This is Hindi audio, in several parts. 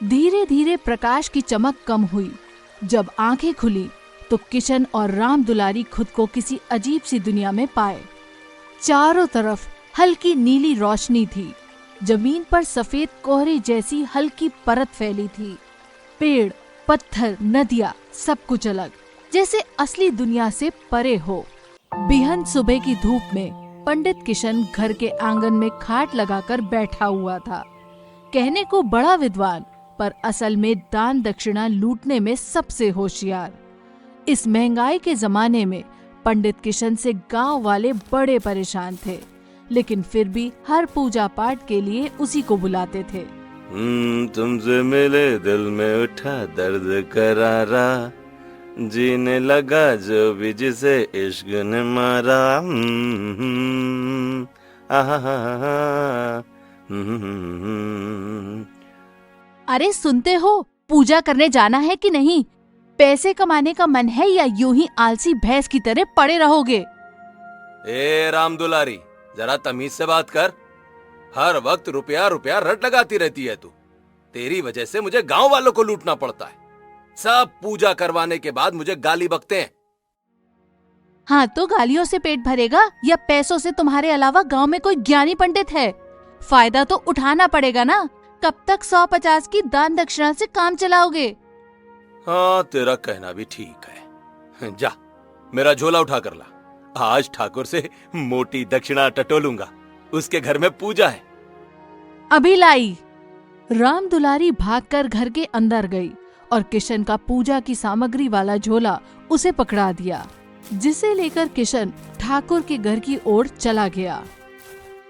धीरे धीरे प्रकाश की चमक कम हुई। जब आंखें खुली तो किशन और राम दुलारी खुद को किसी अजीब सी दुनिया में पाए। चारों तरफ हल्की नीली रोशनी थी। जमीन पर सफेद कोहरे जैसी हल्की परत फैली थी। पेड़, पत्थर, नदियाँ, सब कुछ अलग, जैसे असली दुनिया से परे हो। बिहन सुबह की धूप में पंडित किशन घर के आंगन में खाट लगाकर बैठा हुआ था। कहने को बड़ा विद्वान, पर असल में दान दक्षिणा लूटने में सबसे होशियार। इस महंगाई के जमाने में पंडित किशन से गांव वाले बड़े परेशान थे, लेकिन फिर भी हर पूजा पाठ के लिए उसी को बुलाते थे। तुमसे मिले दिल में उठा दर्द करारा, जीने लगा जो भी जिसे इश्क ने मारा। अरे सुनते हो, पूजा करने जाना है कि नहीं? पैसे कमाने का मन है या यूं ही आलसी भैंस की तरह पड़े रहोगे? ए राम दुलारी, जरा तमीज से बात कर। हर वक्त रुपया रुपया रट लगाती रहती है तू। तेरी वजह से मुझे गांव वालों को लूटना पड़ता है। सब पूजा करवाने के बाद मुझे गाली बकते हैं। हाँ, तो गालियों से पेट भरेगा या पैसों से? तुम्हारे अलावा गांव में कोई ज्ञानी पंडित है? फायदा तो उठाना पड़ेगा ना। कब तक 150 की दान दक्षिणा से काम चलाओगे? हाँ, तेरा कहना भी ठीक है। जा, मेरा झोला उठा कर ला। आज ठाकुर से मोटी दक्षिणा टटोलूंगा। उसके घर में पूजा है। अभी लाई। राम दुलारी भागकर घर के अंदर गई और किशन का पूजा की सामग्री वाला झोला उसे पकड़ा दिया, जिसे लेकर किशन ठाकुर के घर की ओर चला गया।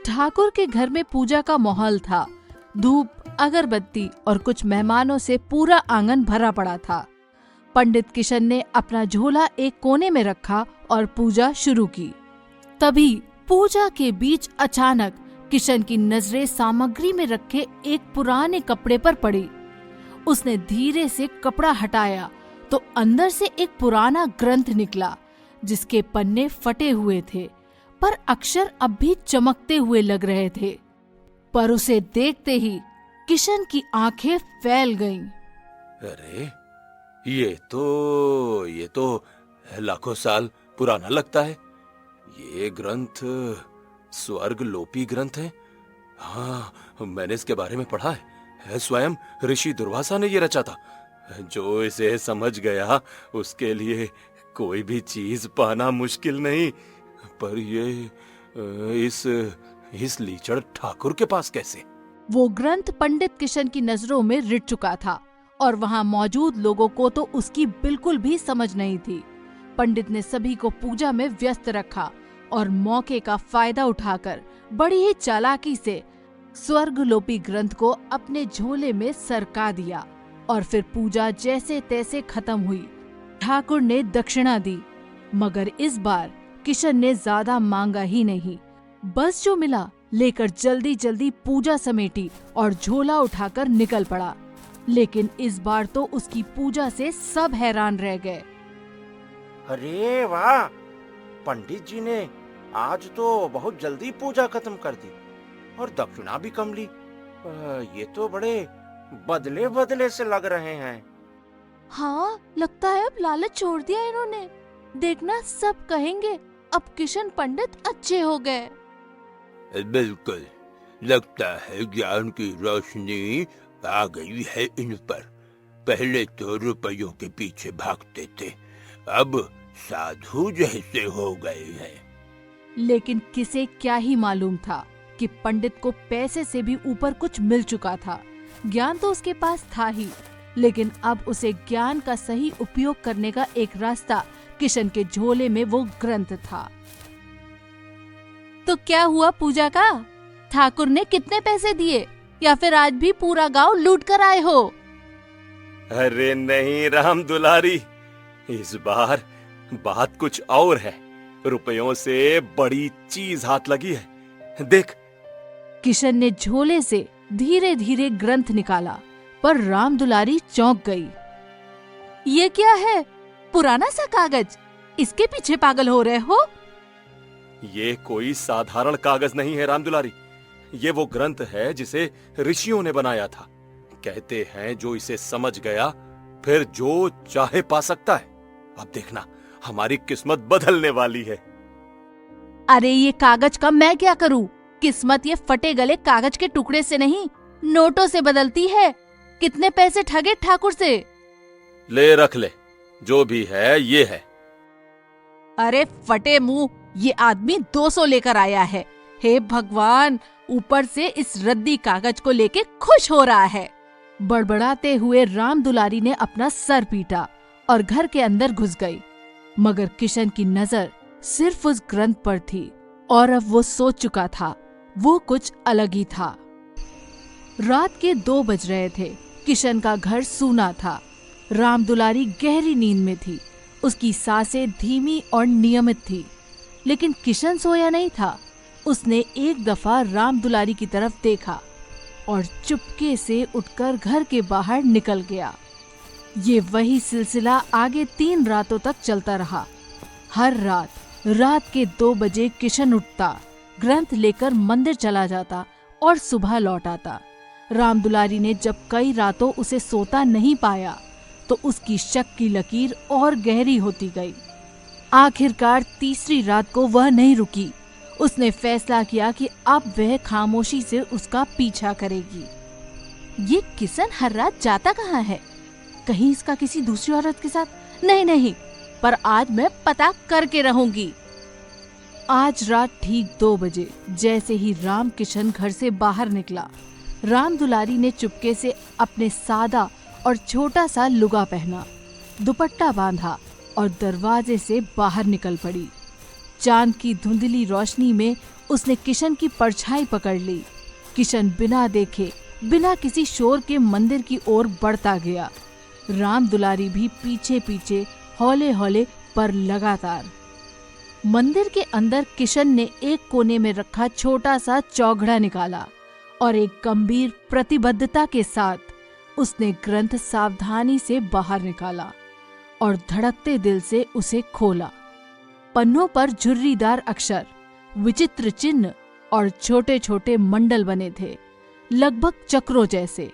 ठाकुर के घर में पूजा का माहौल था। धूप, अगरबत्ती और कुछ मेहमानों से पूरा आंगन भरा पड़ा था। पंडित किशन ने अपना झोला एक कोने में रखा और पूजा शुरू की। तभी पूजा के बीच अचानक किशन की नजरें सामग्री में रखे एक पुराने कपड़े पर पड़ी। उसने धीरे से कपड़ा हटाया तो अंदर से एक पुराना ग्रंथ निकला, जिसके पन्ने फटे हुए थे, पर अक्षर अब भी चमकते हुए लग रहे थे। पर उसे देखते ही किशन की आंखें फैल गईं। अरे, ये तो लाखों साल पुराना लगता है। ये ग्रंथ स्वर्ग लोपी ग्रंथ है। हाँ, मैंने इसके बारे में पढ़ा है। स्वयं ऋषि दुर्वासा ने ये रचा था। जो इसे समझ गया उसके लिए कोई भी चीज पाना मुश्किल नहीं। पर ये इस लीचड़ ठाकुर के पास कैसे? वो ग्रंथ पंडित किशन की नजरों में रिट चुका था और वहाँ मौजूद लोगों को तो उसकी बिल्कुल भी समझ नहीं थी। पंडित ने सभी को पूजा में व्यस्त रखा और मौके का फायदा उठाकर बड़ी ही चालाकी से स्वर्गलोपी ग्रंथ को अपने झोले में सरका दिया और फिर पूजा जैसे तैसे खत्म हुई। ठाकुर ने दक्षिणा दी, मगर इस बार किशन ने ज्यादा मांगा ही नहीं। बस जो मिला लेकर जल्दी जल्दी पूजा समेटी और झोला उठाकर निकल पड़ा। लेकिन इस बार तो उसकी पूजा से सब हैरान रह गए। अरे वाह, पंडित जी ने आज तो बहुत जल्दी पूजा खत्म कर दी और दक्षिणा भी कम ली। ये तो बड़े बदले बदले से लग रहे हैं। हाँ, लगता है अब लालच छोड़ दिया इन्होंने। देखना, सब कहेंगे अब किशन पंडित अच्छे हो गए। बिल्कुल, लगता है ज्ञान की रोशनी आ गई है इन पर। पहले तो रुपयों के पीछे भागते थे, अब साधु जैसे हो गए हैं। लेकिन किसे क्या ही मालूम था कि पंडित को पैसे से भी ऊपर कुछ मिल चुका था। ज्ञान तो उसके पास था ही, लेकिन अब उसे ज्ञान का सही उपयोग करने का एक रास्ता किशन के झोले में वो ग्रंथ था। तो क्या हुआ पूजा का? ठाकुर ने कितने पैसे दिए, या फिर आज भी पूरा गांव लूट कर आए हो? अरे नहीं राम दुलारी, इस बार बात कुछ और है। रुपयों से बड़ी चीज हाथ लगी है। देख। किशन ने झोले से धीरे धीरे ग्रंथ निकाला, पर राम दुलारी चौंक गई। ये क्या है? पुराना सा कागज, इसके पीछे पागल हो रहे हो? ये कोई साधारण कागज नहीं है राम दुलारी। ये वो ग्रंथ है जिसे ऋषियों ने बनाया था। कहते हैं जो इसे समझ गया फिर जो चाहे पा सकता है। अब देखना हमारी किस्मत बदलने वाली है। अरे ये कागज का मैं क्या करूं? किस्मत ये फटे गले कागज के टुकड़े से नहीं, नोटों से बदलती है। कितने पैसे ठगे ठाकुर से? ले रख ले, जो भी है ये है। अरे फटे मुंह, ये आदमी 200 लेकर आया है। हे भगवान, ऊपर से इस रद्दी कागज को लेके खुश हो रहा है। बड़बड़ाते हुए राम दुलारी ने अपना सर पीटा और घर के अंदर घुस गई। मगर किशन की नजर सिर्फ उस ग्रंथ पर थी और अब वो सोच चुका था, वो कुछ अलग ही था। रात के 2 बज रहे थे। किशन का घर सूना था। राम दुलारी गहरी नींद में थी। उसकी सांसें धीमी और नियमित थी। लेकिन किशन सोया नहीं था। उसने एक दफा राम दुलारी की तरफ देखा और चुपके से उठकर घर के बाहर निकल गया। ये वही सिलसिला आगे 3 रातों तक चलता रहा। हर रात के 2 बजे किशन उठता, ग्रंथ लेकर मंदिर चला जाता और सुबह लौट आता। राम दुलारी ने जब कई रातों उसे सोता नहीं पाया तो उसकी शक की लकीर और गहरी होती गई। आखिरकार तीसरी रात को वह नहीं रुकी। उसने फैसला किया कि अब वह खामोशी से उसका पीछा करेगी। ये किशन हर रात जाता कहाँ है? कहीं इसका किसी दूसरी औरत के साथ? नहीं, पर आज मैं पता करके रहूंगी। आज रात ठीक 2 बजे जैसे ही राम किशन घर से बाहर निकला, राम दुलारी ने चुपके से अपने सादा और छोटा सा लुगा पहना, दुपट्टा बांधा और दरवाजे से बाहर निकल पड़ी। चांद की धुंधली रोशनी में उसने किशन की परछाई पकड़ ली। किशन बिना देखे, बिना किसी शोर के मंदिर की ओर बढ़ता गया। राम दुलारी भी पीछे पीछे हौले हौले पर लगातार। मंदिर के अंदर किशन ने एक कोने में रखा छोटा सा चौघड़ा निकाला और एक गंभीर प्रतिबद्धता के साथ उसने ग्रंथ सावधानी से बाहर निकाला और धड़कते दिल से उसे खोला। पन्नों पर झुर्रीदार अक्षर, विचित्र चिन्ह और छोटे छोटे मंडल बने थे, लगभग चक्रों जैसे।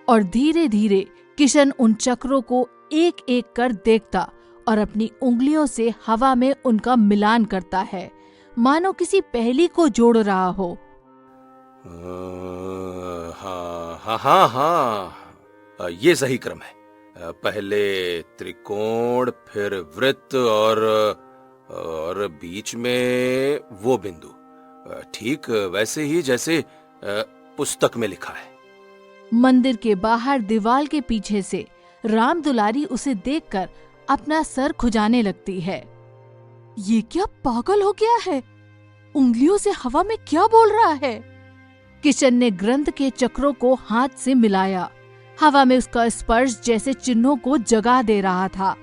और धीरे धीरे किशन उन चक्रों को एक एक कर देखता और अपनी उंगलियों से हवा में उनका मिलान करता है, मानो किसी पहेली को जोड़ रहा हो। हाँ, ये सही क्रम है। पहले त्रिकोण, फिर वृत्त और बीच में वो बिंदु, ठीक वैसे ही जैसे पुस्तक में लिखा है। मंदिर के बाहर दीवार के पीछे से राम दुलारी उसे देखकर अपना सर खुजाने लगती है। ये क्या पागल हो गया है? उंगलियों से हवा में क्या बोल रहा है? किशन ने ग्रंथ के चक्रों को हाथ से मिलाया। हवा में उसका स्पर्श जैसे चिन्हों को जगा दे रहा था।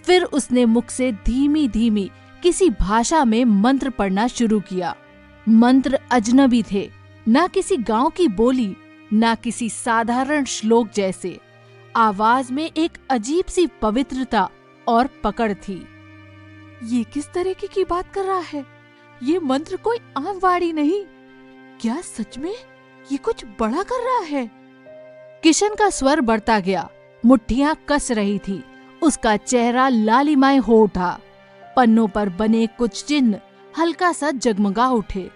फिर उसने मुख से धीमी धीमी किसी भाषा में मंत्र पढ़ना शुरू किया। मंत्र अजनबी थे, ना किसी गांव की बोली, ना किसी साधारण श्लोक जैसे। आवाज में एक अजीब सी पवित्रता और पकड़ थी। ये किस तरीके की बात कर रहा है? ये मंत्र कोई आम वाणी नहीं। क्या सच में ये कुछ बड़ा कर रहा है? किशन का स्वर बढ़ता गया। मुट्ठियां कस रही थी। उसका चेहरा लालिमाय हो उठा। पन्नों पर बने कुछ चिन्ह हल्का सा जगमगा उठे।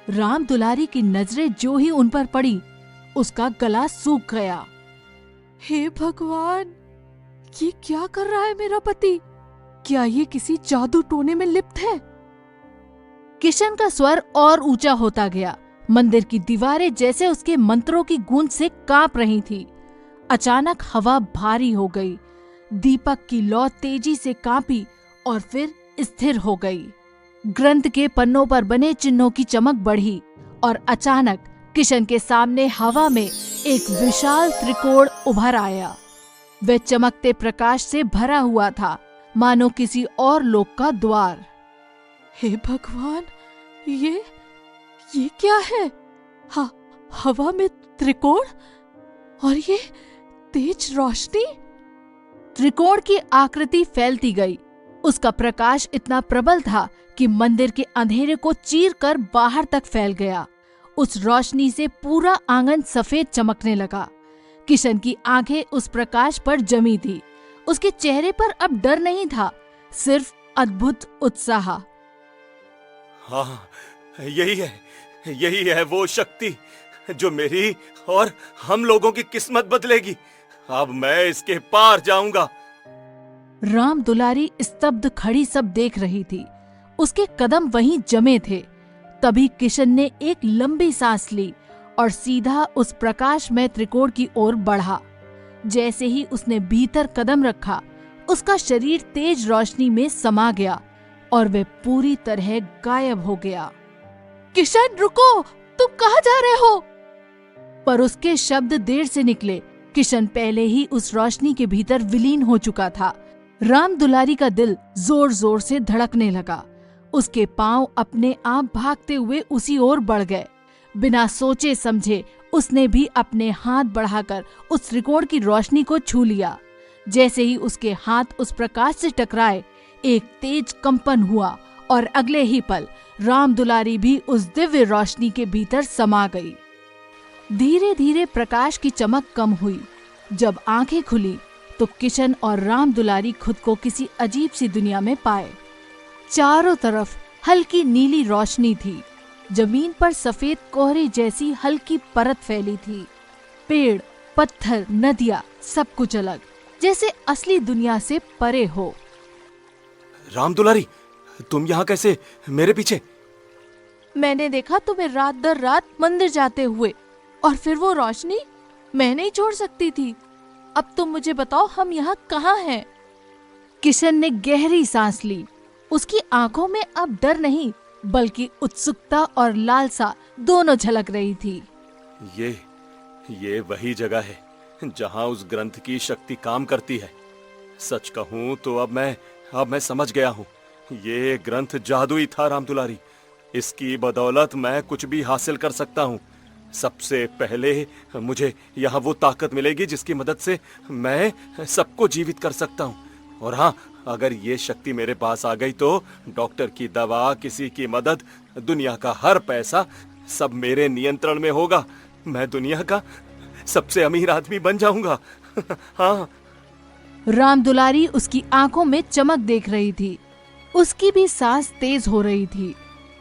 राम दुलारी की नजरें जो ही उन पर पड़ी, उसका गला सूख गया। हे भगवान, ये क्या कर रहा है मेरा पति? क्या ये किसी जादू टोने में लिप्त है? किशन का स्वर और ऊंचा होता गया। मंदिर की दीवारें जैसे उसके मंत्रों की गूंज से कांप रही थी। अचानक हवा भारी हो गई। दीपक की लौ तेजी से कांपी और फिर स्थिर हो गई। ग्रंथ के पन्नों पर बने चिन्हों की चमक बढ़ी और अचानक किशन के सामने हवा में एक विशाल त्रिकोण उभर आया। वह चमकते प्रकाश से भरा हुआ था, मानो किसी और लोक का द्वार। हे भगवान, ये क्या है? हवा में त्रिकोण और ये तेज रोशनी। त्रिकोण की आकृति फैलती गई। उसका प्रकाश इतना प्रबल था कि मंदिर के अंधेरे को चीरकर बाहर तक फैल गया। उस रोशनी से पूरा आंगन सफेद चमकने लगा। किशन की आंखें उस प्रकाश पर जमी थी। उसके चेहरे पर अब डर नहीं था, सिर्फ अद्भुत उत्साह। हाँ, यही है वो शक्ति जो मेरी और हम लोगों की किस्मत बदलेगी। अब मैं इसके पार जाऊंगा। राम दुलारी स्तब्ध खड़ी सब देख रही थी। उसके कदम वहीं जमे थे। तभी किशन ने एक लंबी सांस ली और सीधा उस प्रकाशमय त्रिकोण की ओर बढ़ा। जैसे ही उसने भीतर कदम रखा, उसका शरीर तेज रोशनी में समा गया और वह पूरी तरह गायब हो गया। किशन रुको, तुम कहाँ जा रहे हो? पर उसके शब्द देर से निकले। किशन पहले ही उस रोशनी के भीतर विलीन हो चुका था। राम दुलारी का दिल जोर जोर से धड़कने लगा। उसके पांव अपने आप भागते हुए उसी ओर बढ़ गए। बिना सोचे समझे उसने भी अपने हाथ बढ़ाकर उस त्रिकोण की रोशनी को छू लिया। जैसे ही उसके हाथ उस प्रकाश से टकराए, एक तेज कंपन हुआ और अगले ही पल राम दुलारी भी उस दिव्य रोशनी के भीतर समा गई। धीरे धीरे प्रकाश की चमक कम हुई। जब आंखें खुली तो किशन और राम दुलारी खुद को किसी अजीब सी दुनिया में पाए। चारों तरफ हल्की नीली रोशनी थी। जमीन पर सफेद कोहरे जैसी हल्की परत फैली थी। पेड़, पत्थर, नदियाँ, सब कुछ अलग, जैसे असली दुनिया से परे हो। राम दुलारी, तुम यहाँ कैसे मेरे पीछे? मैंने देखा तुम्हें रात दर रात मंदिर जाते हुए, और फिर वो रोशनी मैं नहीं छोड़ सकती थी। अब तुम मुझे बताओ, हम यहाँ कहाँ हैं? किशन ने गहरी सांस ली। उसकी आंखों में अब डर नहीं, बल्कि उत्सुकता और लालसा दोनों झलक रही थी। ये वही जगह है जहाँ उस ग्रंथ की शक्ति काम करती है। सच कहूँ तो अब मैं समझ गया हूँ। ये ग्रंथ जादुई था राम दुलारी। इसकी बदौलत मैं कुछ भी हासिल कर सकता हूँ। सबसे पहले मुझे यहाँ वो ताकत मिलेगी जिसकी मदद से मैं सबको जीवित कर सकता हूँ। और हाँ, अगर ये शक्ति मेरे पास आ गई तो डॉक्टर की दवा, किसी की मदद, दुनिया का हर पैसा सब मेरे नियंत्रण में होगा। मैं दुनिया का सबसे अमीर आदमी बन जाऊंगा। हाँ। राम दुलारी उसकी आंखों में चमक देख रही थी। उसकी भी सांस तेज हो रही थी।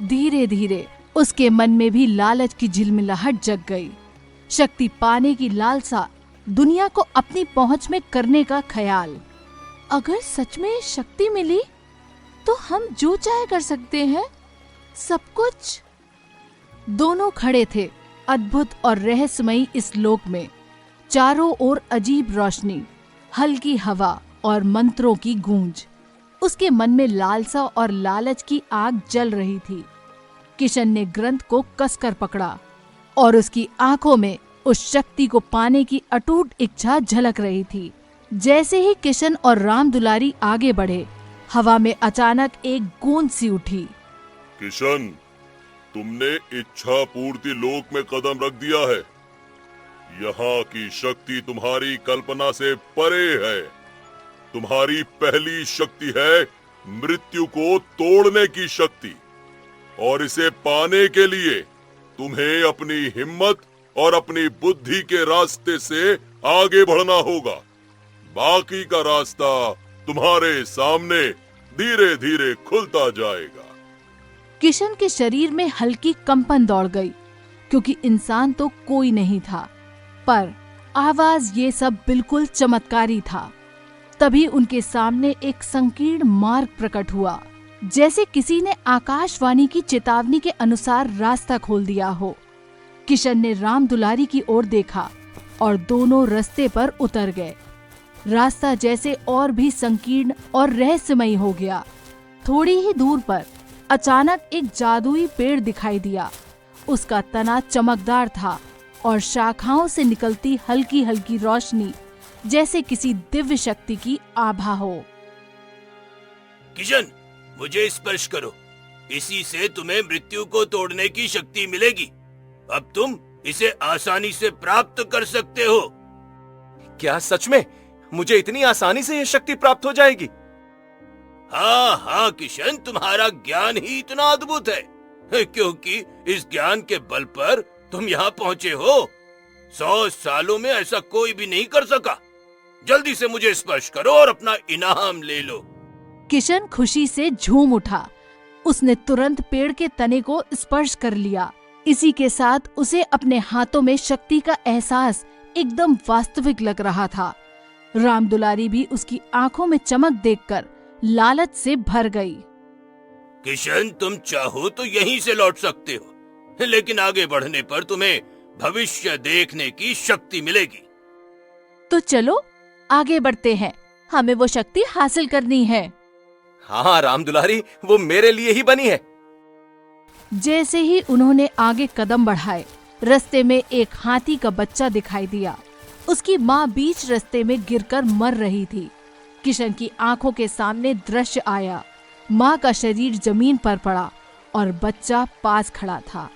धीरे धीरे उसके मन में भी लालच की झिलमिलाहट जग गई। शक्ति पाने की लालसा, दुनिया को अपनी पहुंच में करने का ख्याल। अगर सच में शक्ति मिली तो हम जो चाहे कर सकते हैं, सब कुछ। दोनों खड़े थे अद्भुत और रहस्यमयी इस लोक में। चारों ओर अजीब रोशनी, हल्की हवा और मंत्रों की गूंज। उसके मन में लालसा और लालच की आग जल रही थी। किशन ने ग्रंथ को कसकर पकड़ा और उसकी आंखों में उस शक्ति को पाने की अटूट इच्छा झलक रही थी। जैसे ही किशन और राम दुलारी आगे बढ़े, हवा में अचानक एक गूंज सी उठी। किशन, तुमने इच्छा पूर्ति लोक में कदम रख दिया है। यहाँ की शक्ति तुम्हारी कल्पना से परे है। तुम्हारी पहली शक्ति है मृत्यु को तोड़ने की शक्ति, और इसे पाने के लिए तुम्हें अपनी हिम्मत और अपनी बुद्धि के रास्ते से आगे बढ़ना होगा। बाकी का रास्ता तुम्हारे सामने धीरे धीरे खुलता जाएगा। किशन के शरीर में हल्की कंपन दौड़ गई, क्योंकि इंसान तो कोई नहीं था, पर आवाज ये सब बिल्कुल चमत्कारी था। तभी उनके सामने एक संकीर्ण मार्ग प्रकट हुआ, जैसे किसी ने आकाशवाणी की चेतावनी के अनुसार रास्ता खोल दिया हो। किशन ने राम दुलारी की ओर देखा और दोनों रास्ते पर उतर गए। रास्ता जैसे और भी संकीर्ण और रहस्यमयी हो गया। थोड़ी ही दूर पर अचानक एक जादुई पेड़ दिखाई दिया। उसका तना चमकदार था और शाखाओं से निकलती हल्की हल्की रोशनी जैसे किसी दिव्य शक्ति की आभा हो। किशन, मुझे स्पर्श करो। इसी से तुम्हें मृत्यु को तोड़ने की शक्ति मिलेगी। अब तुम इसे आसानी से प्राप्त कर सकते हो। क्या सच में मुझे इतनी आसानी से यह शक्ति प्राप्त हो जाएगी? हाँ हाँ किशन, तुम्हारा ज्ञान ही इतना अद्भुत है, क्योंकि इस ज्ञान के बल पर तुम यहाँ पहुँचे हो। 100 सालों में ऐसा कोई भी नहीं कर सका। जल्दी से मुझे स्पर्श करो और अपना इनाम ले लो। किशन खुशी से झूम उठा। उसने तुरंत पेड़ के तने को स्पर्श कर लिया। इसी के साथ उसे अपने हाथों में शक्ति का एहसास एकदम वास्तविक लग रहा था। राम दुलारी भी उसकी आंखों में चमक देखकर लालच से भर गई। किशन, तुम चाहो तो यहीं से लौट सकते हो, लेकिन आगे बढ़ने पर तुम्हें भविष्य देखने की शक्ति मिलेगी। तो चलो आगे बढ़ते हैं, हमें वो शक्ति हासिल करनी है। हाँ राम दुलारी, वो मेरे लिए ही बनी है। जैसे ही उन्होंने आगे कदम बढ़ाए, रास्ते में एक हाथी का बच्चा दिखाई दिया। उसकी माँ बीच रास्ते में गिरकर मर रही थी। किशन की आंखों के सामने दृश्य आया। माँ का शरीर जमीन पर पड़ा और बच्चा पास खड़ा था।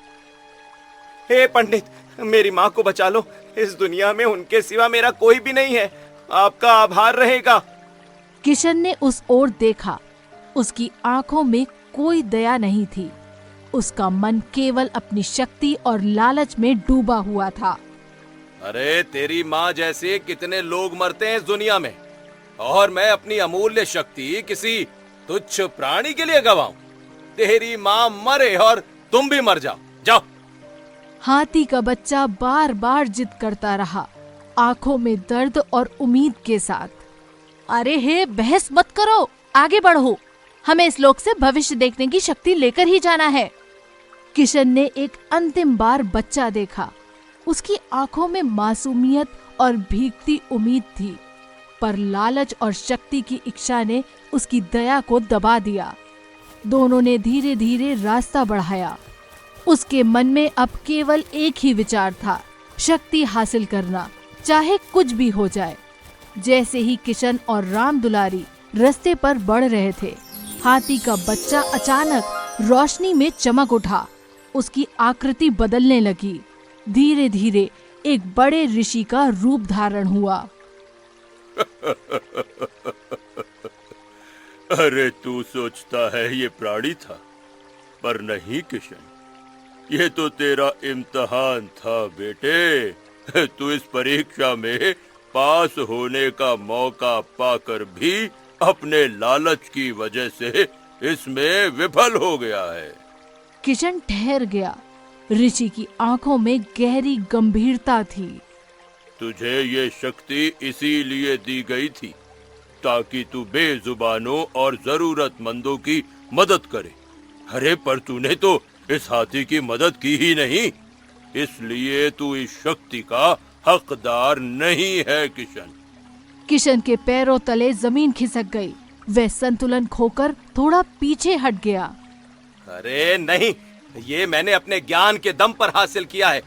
हे पंडित, मेरी माँ को बचा लो। इस दुनिया में उनके सिवा मेरा कोई भी नहीं है। आपका आभार रहेगा। किशन ने उस ओर देखा। उसकी आंखों में कोई दया नहीं थी। उसका मन केवल अपनी शक्ति और लालच में डूबा हुआ था। अरे तेरी माँ जैसे कितने लोग मरते हैं इस दुनिया में, और मैं अपनी अमूल्य शक्ति किसी तुच्छ प्राणी के लिए गवाऊं? तेरी माँ मरे और तुम भी मर जाओ। जाओ। हाथी का बच्चा बार बार जिद करता रहा, आंखों में दर्द और उम्मीद के साथ। अरे हे, बहस मत करो, आगे बढ़ो। हमें इस लोक से भविष्य देखने की शक्ति लेकर ही जाना है। किशन ने एक अंतिम बार बच्चा देखा। उसकी आंखों में मासूमियत और भीगती उम्मीद थी, पर लालच और शक्ति की इच्छा ने उसकी दया को दबा दिया। दोनों ने धीरे धीरे रास्ता बढ़ाया। उसके मन में अब केवल एक ही विचार था, शक्ति हासिल करना, चाहे कुछ भी हो जाए। जैसे ही किशन और राम दुलारी रास्ते पर बढ़ रहे थे, हाथी का बच्चा अचानक रोशनी में चमक उठा। उसकी आकृति बदलने लगी। धीरे धीरे एक बड़े ऋषि का रूप धारण हुआ। अरे तू सोचता है ये प्राणी था, पर नहीं किशन, ये तो तेरा इम्तिहान था बेटे। तू इस परीक्षा में पास होने का मौका पाकर भी अपने लालच की वजह से इसमें विफल हो गया है। किशन ठहर गया। ऋषि की आंखों में गहरी गंभीरता थी। तुझे ये शक्ति इसीलिए दी गई थी ताकि तू बेजुबानों और जरूरतमंदों की मदद करे। अरे पर तूने तो इस हाथी की मदद की ही नहीं, इसलिए तू इस शक्ति का हकदार नहीं है किशन। किशन के पैरों तले जमीन खिसक गई। वह संतुलन खोकर थोड़ा पीछे हट गया। अरे नहीं, ये मैंने अपने ज्ञान के दम पर हासिल किया है।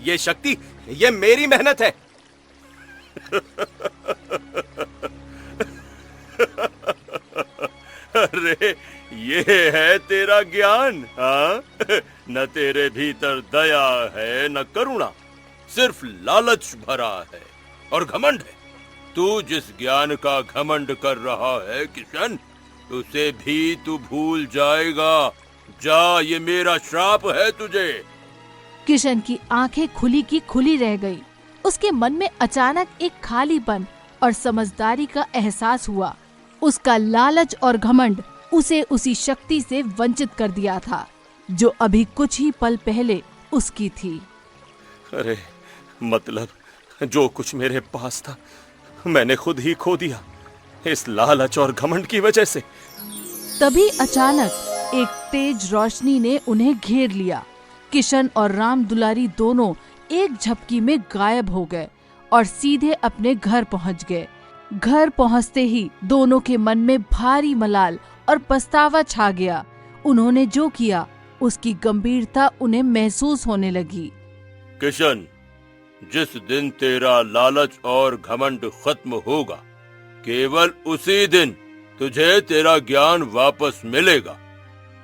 ये शक्ति, ये मेरी मेहनत है। अरे ये है तेरा ज्ञान? हाँ, न तेरे भीतर दया है न करुणा, सिर्फ लालच भरा है और घमंड है। तू जिस ज्ञान का घमंड कर रहा है किशन, उसे भी तू भूल जाएगा। जा, ये मेरा श्राप है तुझे। किशन की आंखें खुली की खुली रह गई। उसके मन में अचानक एक खालीपन और समझदारी का एहसास हुआ। उसका लालच और घमंड उसे उसी शक्ति से वंचित कर दिया था जो अभी कुछ ही पल पहले उसकी थी। अरे मतलब जो कुछ मेरे पास था मैंने खुद ही खो दिया, इस लालच और घमंड की वजह से। तभी अचानक एक तेज रोशनी ने उन्हें घेर लिया। किशन और राम दुलारी दोनों एक झपकी में गायब हो गए और सीधे अपने घर पहुंच गए। घर पहुंचते ही दोनों के मन में भारी मलाल और पछतावा छा गया। उन्होंने जो किया उसकी गंभीरता उन्हें महसूस होने लगी। किशन, जिस दिन तेरा लालच और घमंड खत्म होगा, केवल उसी दिन तुझे तेरा ज्ञान वापस मिलेगा।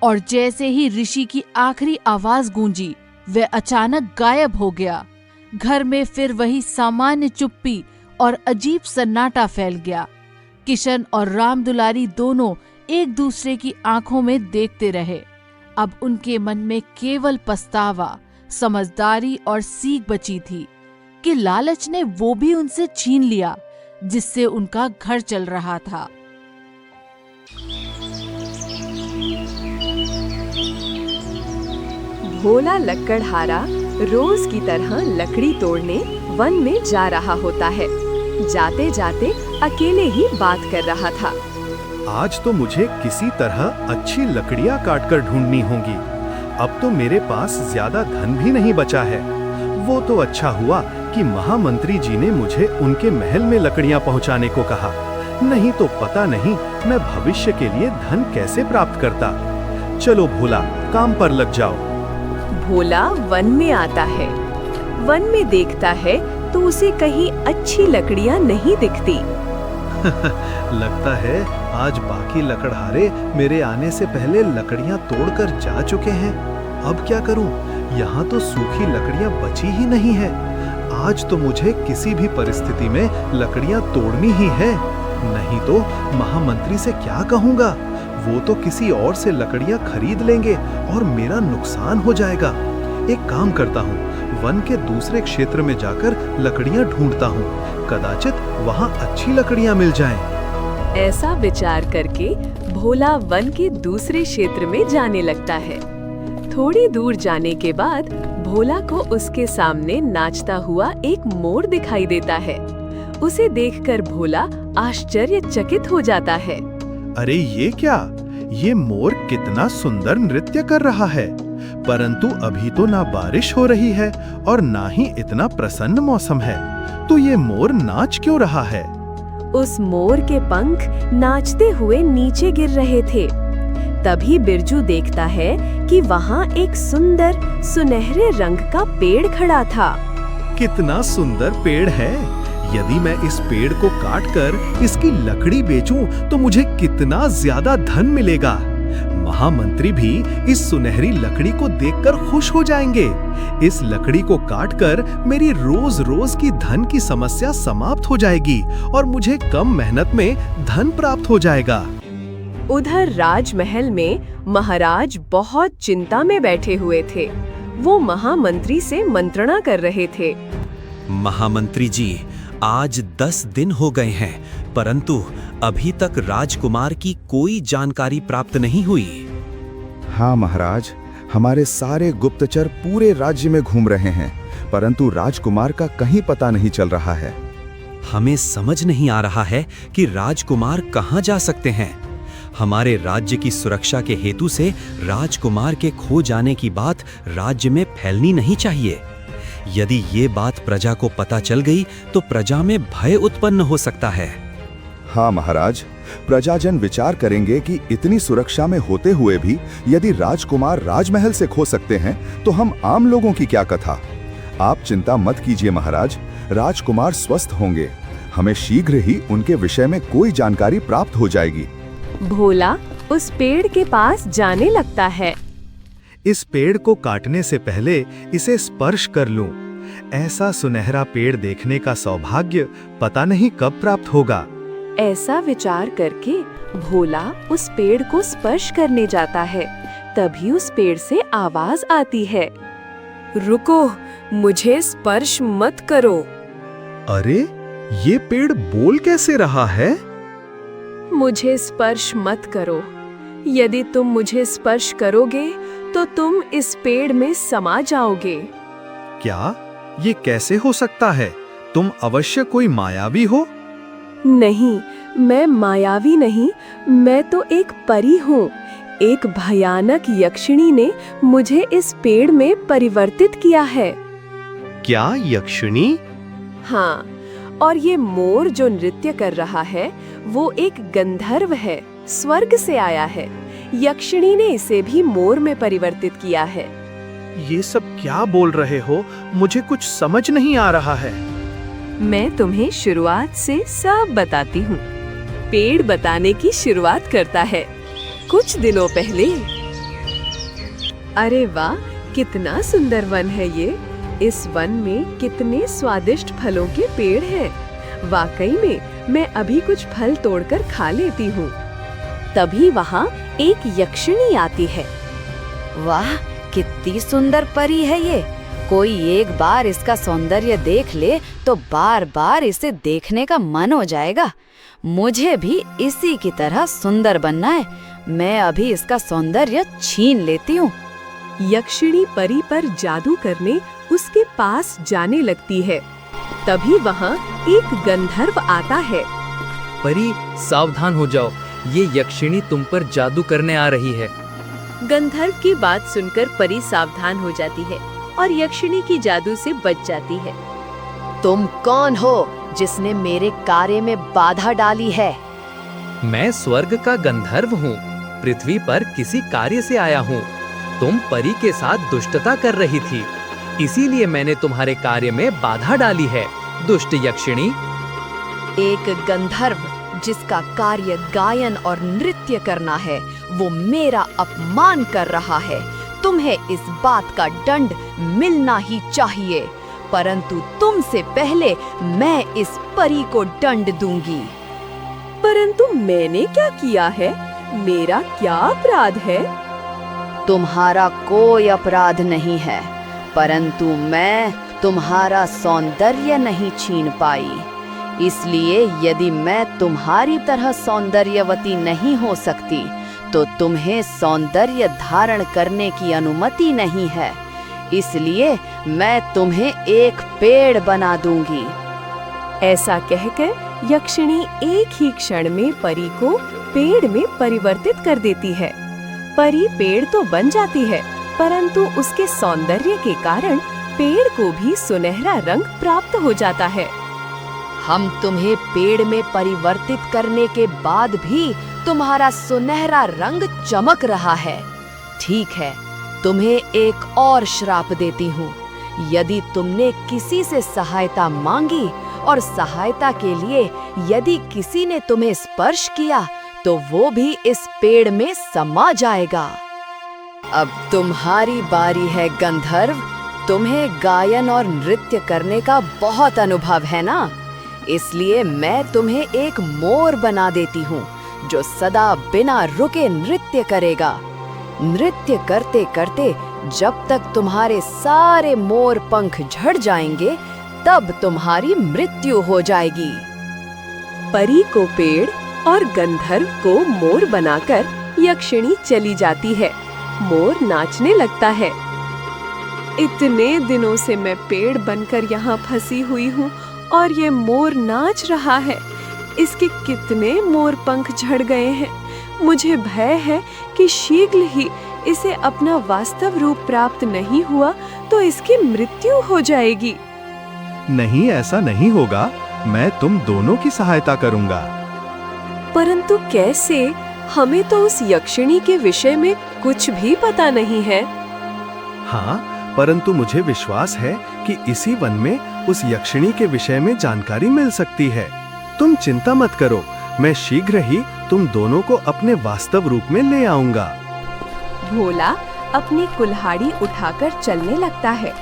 और जैसे ही ऋषि की आखिरी आवाज गूंजी, वह अचानक गायब हो गया। घर में फिर वही सामान्य चुप्पी और अजीब सन्नाटा फैल गया। किशन और राम दुलारी दोनों एक दूसरे की आंखों में देखते रहे। अब उनके मन में केवल पछतावा, समझदारी और सीख बची थी। कि लालच ने वो भी उनसे छीन लिया जिससे उनका घर चल रहा था। भोला लकड़हारा रोज की तरह लकड़ी तोड़ने वन में जा रहा होता है। जाते जाते अकेले ही बात कर रहा था। आज तो मुझे किसी तरह अच्छी लकड़ियां काटकर ढूंढनी होंगी। अब तो मेरे पास ज्यादा धन भी नहीं बचा है। वो तो अच्छा हुआ कि महामंत्री जी ने मुझे उनके महल में लकड़ियां पहुंचाने को कहा, नहीं तो पता नहीं मैं भविष्य के लिए धन कैसे प्राप्त करता। चलो भोला, काम पर लग जाओ। भोला वन में आता है। वन में देखता है तो उसे कहीं अच्छी लकड़ियां नहीं दिखती। लगता है आज बाकी लकड़हारे मेरे आने से पहले लकड़ियां तोड़कर जा चुके हैं। अब क्या करूं? यहाँ तो सूखी लकड़ियां बची ही नहीं है। आज तो मुझे किसी भी परिस्थिति में लकड़ियां तोड़नी ही है, नहीं तो महामंत्री से क्या कहूँगा। वो तो किसी और से लकड़ियां खरीद लेंगे और मेरा नुकसान हो जाएगा। एक काम करता हूँ, वन के दूसरे क्षेत्र में जाकर लकड़ियां ढूंढता हूँ, कदाचित वहाँ अच्छी लकड़ियां मिल जाएं। ऐसा विचार करके भोला वन के दूसरे क्षेत्र में जाने लगता है। थोड़ी दूर जाने के बाद भोला को उसके सामने नाचता हुआ एक मोर दिखाई देता है। उसे देखकर भोला आश्चर्यचकित हो जाता है। अरे ये क्या? ये मोर कितना सुंदर नृत्य कर रहा है, परंतु अभी तो ना बारिश हो रही है और ना ही इतना प्रसन्न मौसम है, तो ये मोर नाच क्यों रहा है? उस मोर के पंख नाचते हुए नीचे गिर रहे थे। तभी बिरजू देखता है कि वहाँ एक सुंदर सुनहरे रंग का पेड़ खड़ा था। कितना सुंदर पेड़ है! यदि मैं इस पेड़ को काटकर इसकी लकड़ी बेचूं तो मुझे कितना ज्यादा धन मिलेगा। महामंत्री भी इस सुनहरी लकड़ी को देखकर खुश हो जाएंगे। इस लकड़ी को काटकर मेरी रोज रोज की धन की समस्या समाप्त हो जाएगी और मुझे कम मेहनत में धन प्राप्त हो जाएगा। उधर राजमहल में महाराज बहुत चिंता में बैठे हुए थे। वो महामंत्री से मंत्रणा कर रहे थे। महामंत्री जी, आज 10 दिन हो गए हैं, परंतु अभी तक राजकुमार की कोई जानकारी प्राप्त नहीं हुई। हाँ महाराज, हमारे सारे गुप्तचर पूरे राज्य में घूम रहे हैं, परंतु राजकुमार का कहीं पता नहीं चल रहा है। हमें समझ नहीं आ रहा है कि राजकुमार कहाँ जा सकते हैं। हमारे राज्य की सुरक्षा के हेतु से राजकुमार के खो जाने की बात राज्य में फैलनी नहीं चाहिए। यदि ये बात प्रजा को पता चल गई तो प्रजा में भय उत्पन्न हो सकता है। हाँ महाराज, प्रजाजन विचार करेंगे कि इतनी सुरक्षा में होते हुए भी यदि राजकुमार राजमहल से खो सकते हैं तो हम आम लोगों की क्या कथा। आप चिंता मत कीजिए महाराज, राजकुमार स्वस्थ होंगे। हमें शीघ्र ही उनके विषय में कोई जानकारी प्राप्त हो जाएगी। भोला उस पेड़ के पास जाने लगता है। इस पेड़ को काटने से पहले इसे स्पर्श कर लूं। ऐसा सुनहरा पेड़ देखने का सौभाग्य पता नहीं कब प्राप्त होगा। ऐसा विचार करके भोला उस पेड़ को स्पर्श करने जाता है। तभी उस पेड़ से आवाज आती है, रुको, मुझे स्पर्श मत करो। अरे, ये पेड़ बोल कैसे रहा है? मुझे स्पर्श मत करो। यदि तुम मुझे स्पर्श करोगे तो तुम इस पेड़ में समा जाओगे। क्या? ये कैसे हो सकता है? तुम अवश्य कोई मायावी हो। नहीं, मैं मायावी नहीं, मैं तो एक परी हूँ। एक भयानक यक्षिणी ने मुझे इस पेड़ में परिवर्तित किया है। क्या यक्षिणी? हाँ, और ये मोर जो नृत्य कर रहा है वो एक गंधर्व है, स्वर्ग से आया है। यक्षिणी ने इसे भी मोर में परिवर्तित किया है। ये सब क्या बोल रहे हो? मुझे कुछ समझ नहीं आ रहा है। मैं तुम्हें शुरुआत से सब बताती हूँ। पेड़ बताने की शुरुआत करता है। कुछ दिनों पहले, अरे वाह, कितना सुंदर वन है ये। इस वन में कितने स्वादिष्ट फलों के पेड़ हैं। वाकई में मैं अभी कुछ फल तोड़कर खा लेती हूँ। तभी वहाँ एक यक्षिणी आती है। वाह, कितनी सुंदर परी है ये। कोई एक बार इसका सौंदर्य देख ले तो बार बार इसे देखने का मन हो जाएगा। मुझे भी इसी की तरह सुंदर बनना है। मैं अभी इसका सौंदर्य छीन लेती हूँ। यक्षिणी परी पर जादू करने उसके पास जाने लगती है। तभी वहाँ एक गंधर्व आता है। परी, सावधान हो जाओ, ये यक्षिणी तुम पर जादू करने आ रही है। गंधर्व की बात सुनकर परी सावधान हो जाती है और यक्षिणी की जादू से बच जाती है। तुम कौन हो जिसने मेरे कार्य में बाधा डाली है? मैं स्वर्ग का गंधर्व हूँ, पृथ्वी पर किसी कार्य से आया हूँ। तुम परी के साथ दुष्टता कर रही थी, इसीलिए मैंने तुम्हारे कार्य में बाधा डाली है, दुष्ट यक्षिणी। एक गंधर्व जिसका कार्य गायन और नृत्य करना है, वो मेरा अपमान कर रहा है। तुम्हें इस बात का दंड मिलना ही चाहिए, परंतु तुमसे पहले मैं इस परी को दंड दूंगी। परंतु मैंने क्या किया है? मेरा क्या अपराध है? तुम्हारा कोई अपराध नहीं है, परंतु मैं तुम्हारा सौंदर्य नहीं छीन पाई। इसलिए यदि मैं तुम्हारी तरह सौंदर्यवती नहीं हो सकती, तो तुम्हें सौंदर्य धारण करने की अनुमति नहीं है। इसलिए मैं तुम्हें एक पेड़ बना दूंगी। ऐसा कहकर यक्षिणी एक ही क्षण में परी को पेड़ में परिवर्तित कर देती है। परी पेड़ तो बन जाती है, परंतु उसके सौंदर्य के कारण पेड़ को भी सुनहरा रंग प्राप्त हो जाता है। हम तुम्हें पेड़ में परिवर्तित करने के बाद भी तुम्हारा सुनहरा रंग चमक रहा है। ठीक है, तुम्हें एक और श्राप देती हूँ। यदि तुमने किसी से सहायता मांगी और सहायता के लिए यदि किसी ने तुम्हें स्पर्श किया, तो वो भी इस पेड़ में समा जाएगा। अब तुम्हारी बारी है गंधर्व। तुम्हें गायन और नृत्य करने का बहुत अनुभव है ना? इसलिए मैं तुम्हें एक मोर बना देती हूँ जो सदा बिना रुके नृत्य करेगा। नृत्य करते करते जब तक तुम्हारे सारे मोर पंख झड़ जाएंगे, तब तुम्हारी मृत्यु हो जाएगी। परी को पेड़ और गंधर्व को मोर बनाकर यक्षिणी चली जाती है। मोर नाचने लगता है। इतने दिनों से मैं पेड़ बनकर यहाँ फंसी हुई हूँ और ये मोर नाच रहा है। इसके कितने मोर पंख झड़ गए हैं। मुझे भय है कि शीघ्र ही इसे अपना वास्तव रूप प्राप्त नहीं हुआ तो इसकी मृत्यु हो जाएगी। नहीं, ऐसा नहीं होगा। मैं तुम दोनों की सहायता करूंगा। परंतु कैसे? हमें तो उस यक्षिणी के विषय में कुछ भी पता नहीं है। हाँ, परंतु मुझे विश्वास है कि इसी वन में उस यक्षिणी के विषय में जानकारी मिल सकती है। तुम चिंता मत करो, मैं शीघ्र ही तुम दोनों को अपने वास्तव रूप में ले आऊंगा। भोला अपनी कुल्हाड़ी उठाकर चलने लगता है।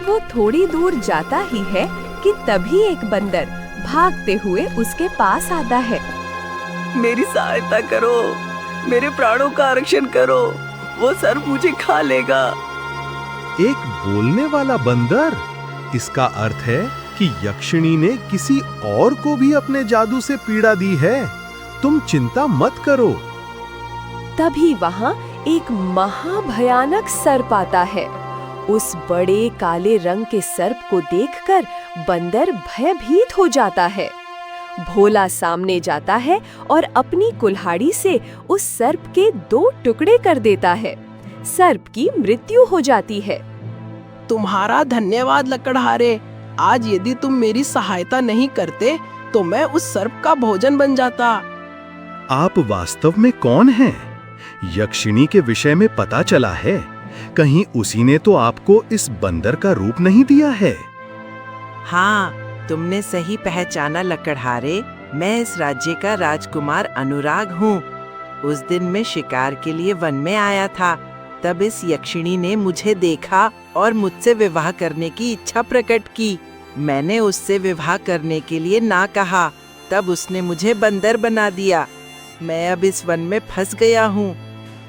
वो थोड़ी दूर जाता ही है कि तभी एक बंदर भागते हुए उसके पास आता है। मेरी सहायता करो, मेरे प्राणों का आरक्षण करो, वो सर्प मुझे खा लेगा। एक बोलने वाला बंदर? इसका अर्थ है कि यक्षिणी ने किसी और को भी अपने जादू से पीड़ा दी है। तुम चिंता मत करो। तभी वहाँ एक महाभयानक सर्प आता है। उस बड़े काले रंग के सर्प को देखकर बंदर भयभीत हो जाता है। भोला सामने जाता है और अपनी कुल्हाड़ी से उस सर्प के 2 टुकड़े कर देता है। सर्प की मृत्यु हो जाती है। तुम्हारा धन्यवाद लकड़हारे। आज यदि तुम मेरी सहायता नहीं करते तो मैं उस सर्प का भोजन बन जाता। आप वास्तव में कौन हैं? यक्षिणी के विषय में पता चला है। कहीं उसी ने तो आपको इस बंदर का रूप नहीं दिया है? हाँ, तुमने सही पहचाना लकड़हारे। मैं इस राज्य का राजकुमार अनुराग हूँ। उस दिन मैं शिकार के लिए वन में आया था। तब इस यक्षिणी ने मुझे देखा और मुझसे विवाह करने की इच्छा प्रकट की। मैंने उससे विवाह करने के लिए ना कहा, तब उसने मुझे बंदर बना दिया। मैं अब इस वन में फंस गया हूँ।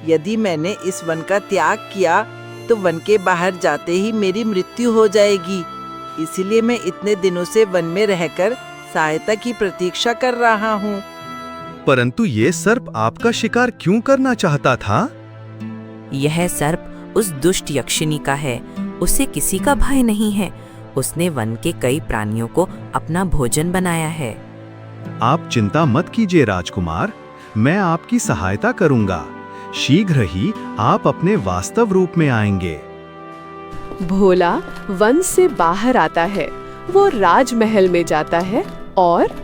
यदि मैंने इस वन का त्याग किया तो वन के बाहर जाते ही मेरी मृत्यु हो जाएगी। इसीलिए मैं इतने दिनों से वन में रहकर सहायता की प्रतीक्षा कर रहा हूँ। परंतु ये सर्प आपका शिकार क्यों करना चाहता था? यह सर्प उस दुष्ट यक्षिणी का है। उसे किसी का भय नहीं है। उसने वन के कई प्राणियों को अपना भोजन बनाया है। आप चिंता मत कीजिए राजकुमार, मैं आपकी सहायता करूंगा। शीघ्र ही आप अपने वास्तव रूप में आएंगे। भोला वन से बाहर आता है। वो राजमहल में जाता है और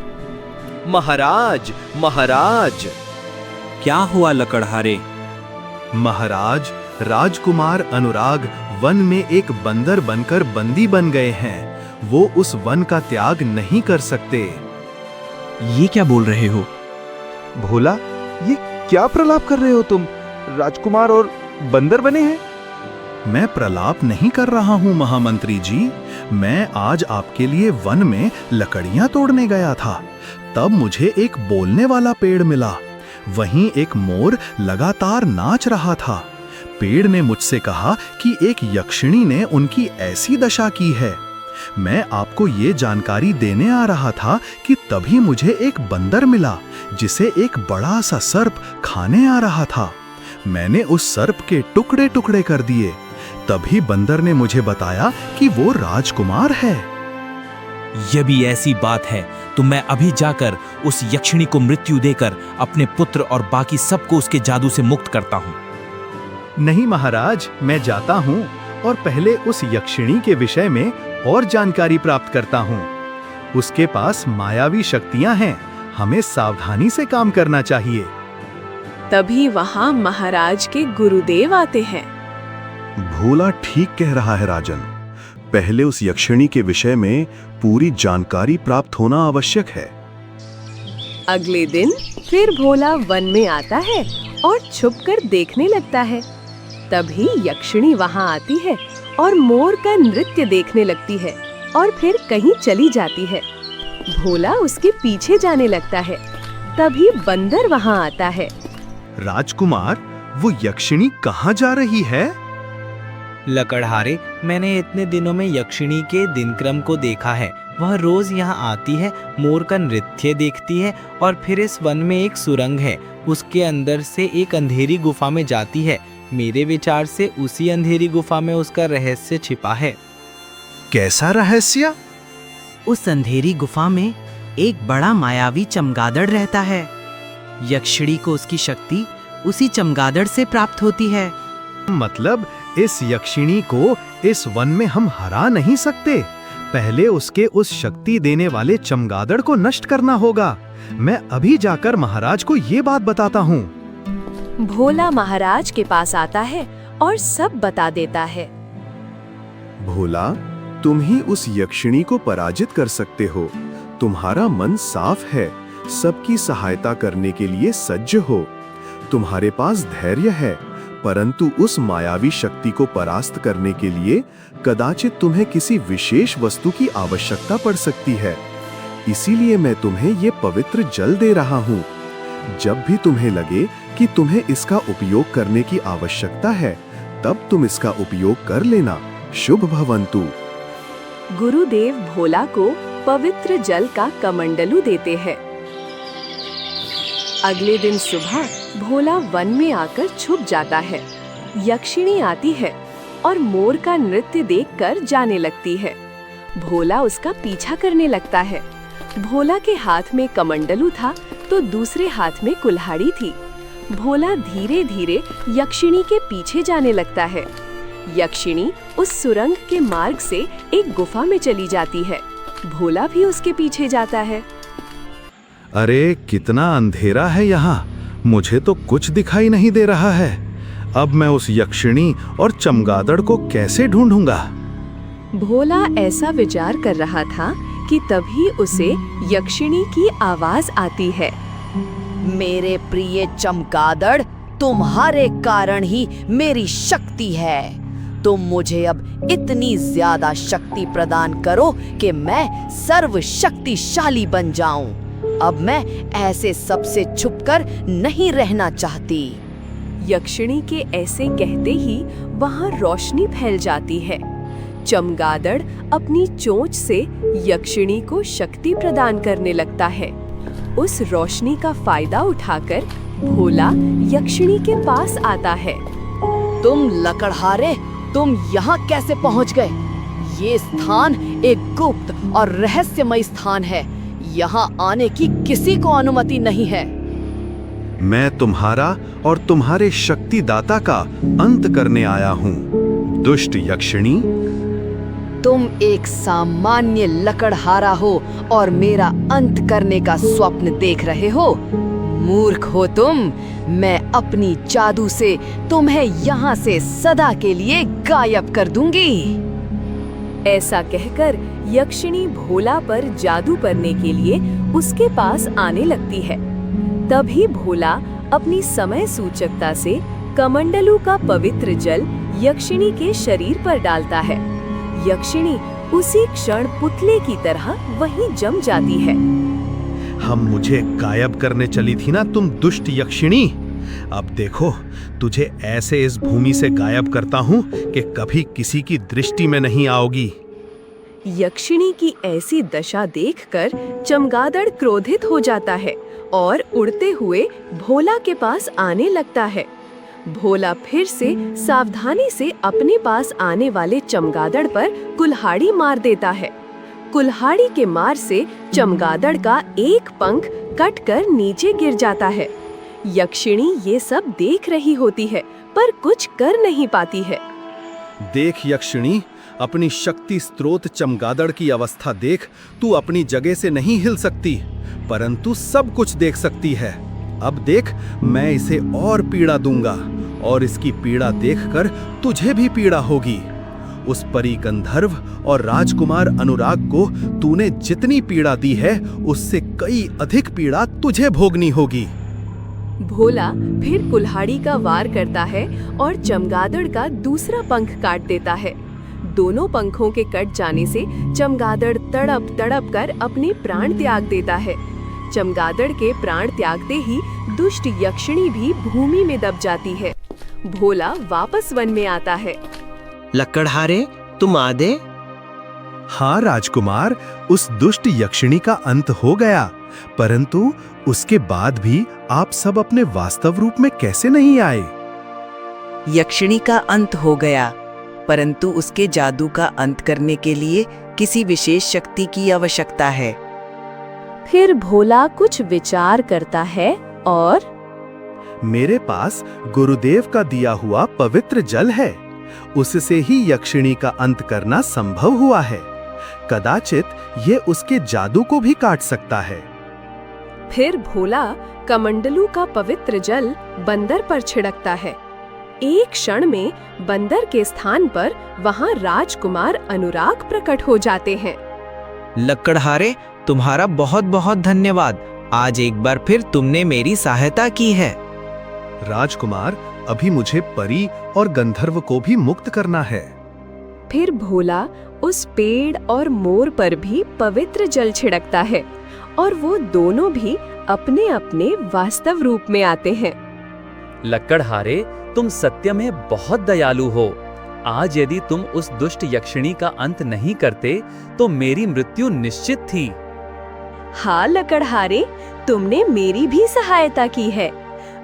महाराज, महाराज! क्या हुआ लकड़हारे? महाराज, राजकुमार अनुराग वन में एक बंदर बनकर बंदी बन गए हैं। वो उस वन का त्याग नहीं कर सकते। ये क्या बोल रहे हो? भोला, ये क्या प्रलाप कर रहे हो तुम? राजकुमार और बंदर बने हैं? मैं प्रलाप नहीं कर रहा हूँ महामंत्री जी। मैं आज आपके लिए वन में लकड़ियां तोड़ने गया था। तब मुझे एक बोलने वाला पेड़ मिला। वहीं एक मोर लगातार नाच रहा था। पेड़ ने मुझसे कहा कि एक यक्षिणी ने उनकी ऐसी दशा की है। मैं आपको ये जानकारी देने आ रहा था कि तभी मुझे एक बंदर मिला जिसे एक बड़ा सा सर्प खाने आ रहा था। मैंने उस सर्प के टुकड़े टुकड़े कर दिए। तभी बंदर ने मुझे बताया कि वो राजकुमार है। यदि ऐसी बात है तो मैं अभी जाकर उस यक्षिणी को मृत्यु देकर अपने पुत्र और बाकी सबको उसके जादू से मुक्त करता हूँ। नहीं महाराज, मैं जाता हूँ और पहले उस यक्षिणी के विषय में और जानकारी प्राप्त करता हूँ। उसके पास मायावी शक्तियाँ हैं। हमें सावधानी से काम करना चाहिए। तभी वहाँ महाराज के गुरुदेव आते हैं। भोला ठीक कह रहा है राजन। पहले उस यक्षिणी के विषय में पूरी जानकारी प्राप्त होना आवश्यक है। अगले दिन फिर भोला वन में आता है और छुपकर देखने लगता है। तभी यक्षिणी वहाँ आती है और मोर का नृत्य देखने लगती है और फिर कहीं चली जाती है। भोला उसके पीछे जाने लगता है। तभी बंदर वहाँ आता है। राजकुमार, वो यक्षिणी कहाँ जा रही है? लकड़हारे, मैंने इतने दिनों में यक्षिणी के दिनक्रम को देखा है। वह रोज यहाँ आती है, मोर का नृत्य देखती है और फिर इस वन में एक सुरंग है, उसके अंदर से एक अंधेरी गुफा में जाती है। मेरे विचार से उसी अंधेरी गुफा में उसका रहस्य छिपा है। कैसा रहस्य? उस अंधेरी गुफा में एक बड़ा मायावी चमगादड़ रहता है। यक्षिणी को उसकी शक्ति उसी चमगादड़ से प्राप्त होती है। मतलब इस यक्षिणी को इस वन में हम हरा नहीं सकते। पहले उसके उस शक्ति देने वाले चमगादड़ को नष्ट करना होगा। मैं अभी जाकर महाराज को ये बात बताता हूँ। भोला महाराज के पास आता है और सब बता देता है। भोला, तुम ही उस यक्षिणी को पराजित कर सकते हो। तुम्हारा मन साफ है, सबकी सहायता करने के लिए सज्ज हो। तुम्हारे पास धैर्य है, परंतु उस मायावी शक्ति को परास्त करने के लिए कदाचित तुम्हें किसी विशेष वस्तु की आवश्यकता पड़ सकती है। इसीलिए मैं तुम्हें ये पवित्र जल दे रहा हूँ। जब भी तुम्हें लगे कि तुम्हें इसका उपयोग करने की आवश्यकता है, तब तुम इसका उपयोग कर लेना। शुभ भवन्तु। गुरुदेव भोला को पवित्र जल का कमंडलू देते हैं। अगले दिन सुबह भोला वन में आकर छुप जाता है। यक्षिणी आती है और मोर का नृत्य देखकर जाने लगती है। भोला उसका पीछा करने लगता है। भोला के हाथ में कमंडलू था तो दूसरे हाथ में कुल्हाड़ी थी। भोला धीरे धीरे यक्षिणी के पीछे जाने लगता है। यक्षिणी उस सुरंग के मार्ग से एक गुफा में चली जाती है। भोला भी उसके पीछे जाता है। अरे कितना अंधेरा है यहाँ, मुझे तो कुछ दिखाई नहीं दे रहा है। अब मैं उस यक्षिणी और चमगादड़ को कैसे ढूंढूंगा? भोला ऐसा विचार कर रहा था कि तभी उसे यक्षिणी की आवाज आती है। मेरे प्रिय चमगादड़, तुम्हारे कारण ही मेरी शक्ति है। तुम मुझे अब इतनी ज्यादा शक्ति प्रदान करो कि मैं सर्वशक्तिशाली बन जाऊं। अब मैं ऐसे सबसे छुपकर नहीं रहना चाहती। यक्षिणी के ऐसे कहते ही वहां रोशनी फैल जाती है। चमगादड़ अपनी चोंच से यक्षिणी को शक्ति प्रदान करने लगता है। उस रोशनी का फायदा उठाकर भोला यक्षिणी के पास आता है। तुम लकड़हारे, तुम यहाँ कैसे पहुँच गए? ये स्थान एक गुप्त और रहस्यमय स्थान है। यहाँ आने की किसी को अनुमति नहीं है। मैं तुम्हारा और तुम्हारे शक्तिदाता का अंत करने आया हूँ, दुष्ट यक्षिणी। तुम एक सामान्य लकड़हारा हो और मेरा अंत करने का स्वप्न देख रहे हो। मूर्ख हो तुम। मैं अपनी जादू से तुम्हें यहाँ से सदा के लिए गायब कर दूंगी। ऐसा कहकर यक्षिणी भोला पर जादू करने के लिए उसके पास आने लगती है। तभी भोला अपनी समय सूचकता से कमंडलू का पवित्र जल यक्षिणी के शरीर पर डालता है। यक्षिणी उसी क्षण पुतले की तरह वहीं जम जाती है। हम मुझे गायब करने चली थी ना तुम दुष्ट यक्षिणी। अब देखो, तुझे ऐसे इस भूमि से गायब करता हूँ कि कभी किसी की दृष्टि में नहीं आओगी। यक्षिणी की ऐसी दशा देखकर चमगादड़ क्रोधित हो जाता है और उड़ते हुए भोला के पास आने लगता है। भोला फिर से सावधानी से अपने पास आने वाले चमगादड़ पर कुल्हाड़ी मार देता है। कुल्हाड़ी के मार से चमगादड़ का एक पंख कटकर नीचे गिर जाता है। यक्षिणी ये सब देख रही होती है पर कुछ कर नहीं पाती है। देख यक्षिणी, अपनी शक्ति स्रोत चमगादड़ की अवस्था देख। तू अपनी जगह से नहीं हिल सकती, परंतु सब कुछ देख सकती है। अब देख, मैं इसे और पीड़ा दूंगा और इसकी पीड़ा देखकर तुझे भी पीड़ा होगी। उस परी गंधर्व और राजकुमार अनुराग को तूने जितनी पीड़ा दी है, उससे कई अधिक पीड़ा तुझे भोगनी होगी। भोला फिर कुल्हाड़ी का वार करता है और चमगादड़ का दूसरा पंख काट देता है। दोनों पंखों के कट जाने से चमगादड़ तड़प तड़प कर अपने प्राण त्याग देता है। चमगादड़ के प्राण त्यागते ही दुष्ट यक्षिणी भी भूमि में दब जाती है। भोला वापस वन में आता है। लकड़हारे, तुम आदे? हाँ राजकुमार, उस दुष्ट यक्षिणी का अंत हो गया, परंतु उसके बाद भी आप सब अपने वास्तव रूप में कैसे नहीं आए? यक्षिणी का अंत हो गया, परंतु उसके जादू का अंत करने के लिए किसी विशेष शक्ति की आवश्यकता है। फिर भोला कुछ विचार करता है और मेरे पास गुरुदेव का दिया हुआ पवित्र जल है, उससे ही यक्षिणी का अंत करना संभव हुआ है। कदाचित ये उसके जादू को भी काट सकता है। फिर भोला कमंडलू का पवित्र जल बंदर पर छिड़कता है। एक क्षण में बंदर के स्थान पर वहां राजकुमार अनुराग प्रकट हो जाते हैं। लकड़हारे, तुम्हारा बहुत बहुत धन्यवाद। आज एक बार फिर तुमने मेरी सहायता की है। राजकुमार, अभी मुझे परी और गंधर्व को भी मुक्त करना है। फिर भोला उस पेड़ और मोर पर भी पवित्र जल छिड़कता है और वो दोनों भी अपने अपने वास्तव रूप में आते हैं। लकड़हारे, तुम सत्य में बहुत दयालु हो। आज यदि तुम उस दुष्ट यक्षिणी का अंत नहीं करते तो मेरी मृत्यु निश्चित थी। हाँ लकड़हारे, तुमने मेरी भी सहायता की है।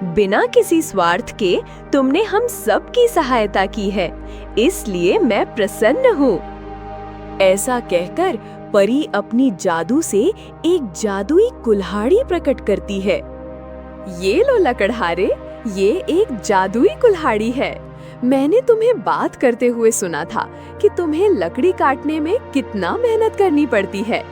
बिना किसी स्वार्थ के तुमने हम सब की सहायता की है, इसलिए मैं प्रसन्न हूँ। ऐसा कहकर परी अपनी जादू से एक जादुई कुल्हाड़ी प्रकट करती है। ये लो लकड़हारे, ये एक जादुई कुल्हाड़ी है। मैंने तुम्हें बात करते हुए सुना था कि तुम्हें लकड़ी काटने में कितना मेहनत करनी पड़ती है।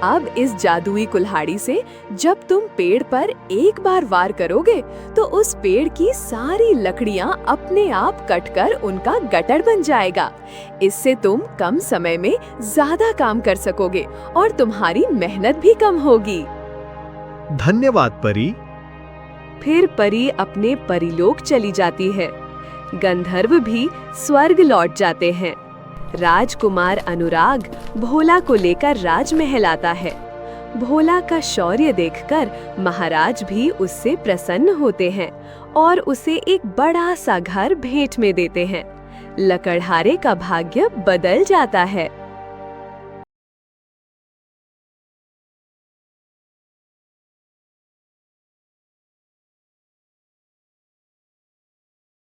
अब इस जादुई कुल्हाड़ी से जब तुम पेड़ पर एक बार वार करोगे तो उस पेड़ की सारी लकड़ियां अपने आप कटकर उनका गट्ठर बन जाएगा। इससे तुम कम समय में ज्यादा काम कर सकोगे और तुम्हारी मेहनत भी कम होगी। धन्यवाद परी। फिर परी अपने परीलोक चली जाती है। गंधर्व भी स्वर्ग लौट जाते हैं। राजकुमार अनुराग भोला को लेकर राजमहल आता है। भोला का शौर्य देखकर महाराज भी उससे प्रसन्न होते हैं और उसे एक बड़ा सा घर भेंट में देते हैं। लकड़हारे का भाग्य बदल जाता है।